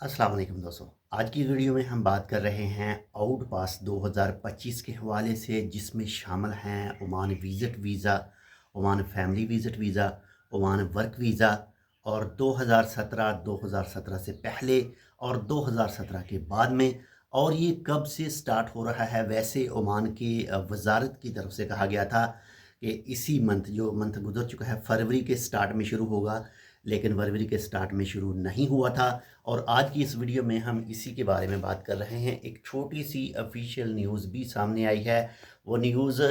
अस्सलाम वालेकुम दोस्तों। आज की वीडियो में हम बात कर रहे हैं आउट पास 2025 के हवाले से, जिसमें शामिल हैं Oman visit visa, Oman family visit visa, Oman work visa और 2017 से पहले और 2017 के बाद में। और ये कब से स्टार्ट हो रहा है? वैसे ओमान की वजारत की तरफ से कहा गया था कि इसी जो मंथ गुजर चुका है, फरवरी के स्टार्ट में शुरू होगा, लेकिन फरवरी के स्टार्ट में शुरू नहीं हुआ था। और आज की इस वीडियो में हम इसी के बारे में बात कर रहे हैं। एक छोटी सी ऑफिशियल न्यूज़ भी सामने आई है। वो न्यूज़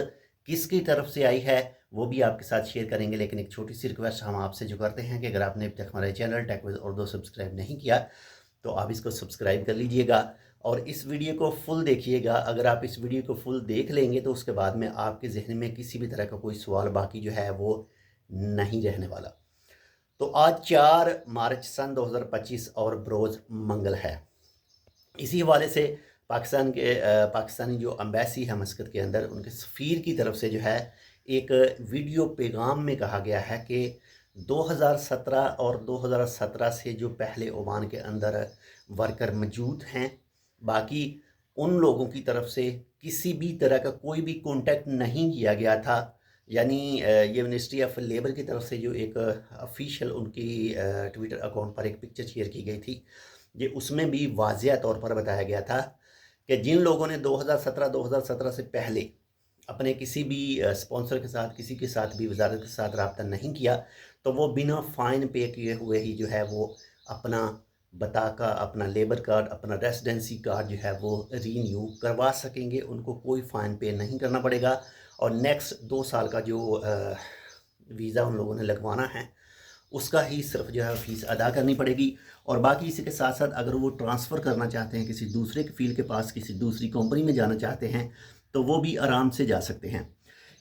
किसकी तरफ से आई है वो भी आपके साथ शेयर करेंगे, लेकिन एक छोटी सी रिक्वेस्ट हम आपसे जो करते हैं कि अगर आपने अब तक हमारे channel Tech with Urdu subscribe नहीं किया तो आप इसको सब्सक्राइब कर लीजिएगा और इस वीडियो को फुल देखिएगा। अगर आप इस वीडियो को फुल देख लेंगे तो उसके बाद में आपके जहन में किसी भी तरह का कोई सवाल बाकी जो है वो नहीं रहने वाला। तो आज 4 मार्च सन 2025 और बरोज़ मंगल है। इसी हवाले से पाकिस्तानी जो एम्बेसी है मस्कत के अंदर, उनके सफ़ीर की तरफ से जो है एक वीडियो पैगाम में कहा गया है कि 2017 और 2017 से जो पहले ओमान के अंदर वर्कर मौजूद हैं, बाकी उन लोगों की तरफ से किसी भी तरह का कोई भी कॉन्टेक्ट नहीं किया गया था। यानी ये मिनिस्ट्री ऑफ लेबर की तरफ से जो एक ऑफिशियल उनकी ट्विटर अकाउंट पर एक पिक्चर शेयर की गई थी, ये उसमें भी वाज़िया तौर पर बताया गया था कि जिन लोगों ने 2017 से पहले अपने किसी भी स्पॉन्सर के साथ, किसी के साथ भी, वजारत के साथ रब्ता नहीं किया, तो वो बिना फ़ाइन पे किए हुए ही जो है वो अपना बताका, अपना लेबर कार्ड, अपना रेसिडेंसी कार्ड जो है वो रीन्यू करवा सकेंगे। उनको कोई फ़ाइन पे नहीं करना पड़ेगा और नेक्स्ट 2 साल का जो वीज़ा उन लोगों ने लगवाना है उसका ही सिर्फ जो है फ़ीस अदा करनी पड़ेगी। और बाकी इसी के साथ साथ अगर वो ट्रांसफ़र करना चाहते हैं किसी दूसरे कफ़ील के पास, किसी दूसरी कंपनी में जाना चाहते हैं, तो वो भी आराम से जा सकते हैं।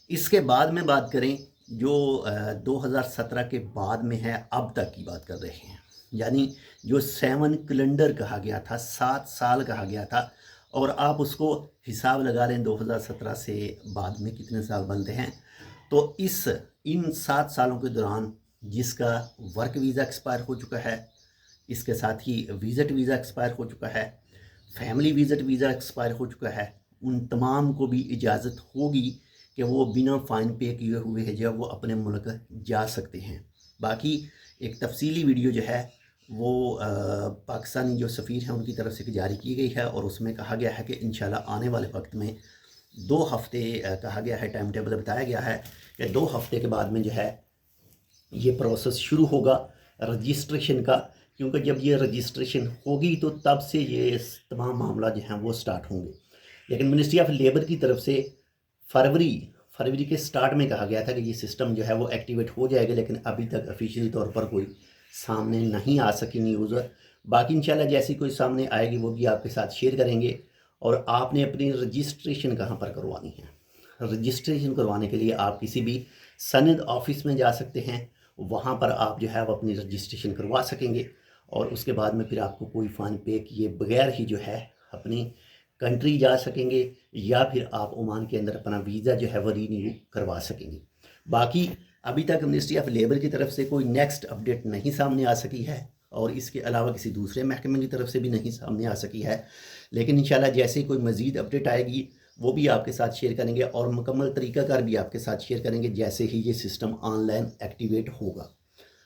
इसके बाद में बात करें जो 2017 के बाद में है, अब तक की बात कर रहे हैं। यानी जो 7 कैलेंडर कहा गया था, 7 साल कहा गया था, और आप उसको हिसाब लगा लें 2017 से बाद में कितने साल बनते हैं। तो इन 7 सालों के दौरान जिसका वर्क वीज़ा एक्सपायर हो चुका है, इसके साथ ही विज़िट वीज़ा एक्सपायर हो चुका है, फैमिली विज़िट वीज़ा एक्सपायर हो चुका है, उन तमाम को भी इजाज़त होगी कि वो बिना फ़ाइन पे किए हुए है जो वो अपने मुल्क जा सकते हैं। बाकी एक तफसीली वीडियो जो है वो पाकिस्तानी जो सफ़ीर हैं उनकी तरफ से जारी की गई है और उसमें कहा गया है कि इंशाल्लाह आने वाले वक्त में 2 हफ़्ते कहा गया है, टाइम टेबल बताया गया है कि 2 हफ़्ते के बाद में जो है ये प्रोसेस शुरू होगा रजिस्ट्रेशन का। क्योंकि जब ये रजिस्ट्रेशन होगी तो तब से ये तमाम मामला जो हैं वो स्टार्ट होंगे। लेकिन मिनिस्ट्री ऑफ लेबर की तरफ से फरवरी फरवरी के स्टार्ट में कहा गया था कि ये सिस्टम जो है वो एक्टिवेट हो जाएगा, लेकिन अभी तक ऑफिशियल तौर पर कोई सामने नहीं आ सकी न्यूज़। बाकी इंशाल्लाह जैसी कोई सामने आएगी वो भी आपके साथ शेयर करेंगे। और आपने अपनी रजिस्ट्रेशन कहाँ पर करवानी है? रजिस्ट्रेशन करवाने के लिए आप किसी भी सनद ऑफिस में जा सकते हैं, वहाँ पर आप जो है वो अपनी रजिस्ट्रेशन करवा सकेंगे और उसके बाद में फिर आपको कोई फ़ाइन पे किए बगैर ही जो है अपनी कंट्री जा सकेंगे, या फिर आप ओमान के अंदर अपना वीज़ा जो है वो रीन्यू करवा सकेंगे। बाकी अभी तक मिनिस्ट्री ऑफ लेबर की तरफ से कोई नेक्स्ट अपडेट नहीं सामने आ सकी है और इसके अलावा किसी दूसरे महकमे की तरफ से भी नहीं सामने आ सकी है। लेकिन इंशाल्लाह जैसे ही कोई मज़ीद अपडेट आएगी वो भी आपके साथ शेयर करेंगे और मुकम्मल तरीक़ाकार भी आपके साथ शेयर करेंगे जैसे ही ये सिस्टम ऑनलाइन एक्टिवेट होगा।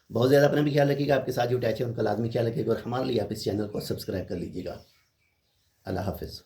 बहुत ज़्यादा अपना भी ख्याल रखिएगा, आपके साथ जो अटैच है उनका लाजमी ख्याल रखिएगा और हमारे लिए आप इस चैनल को सब्सक्राइब कर लीजिएगा। अल्लाह हाफ़िज़।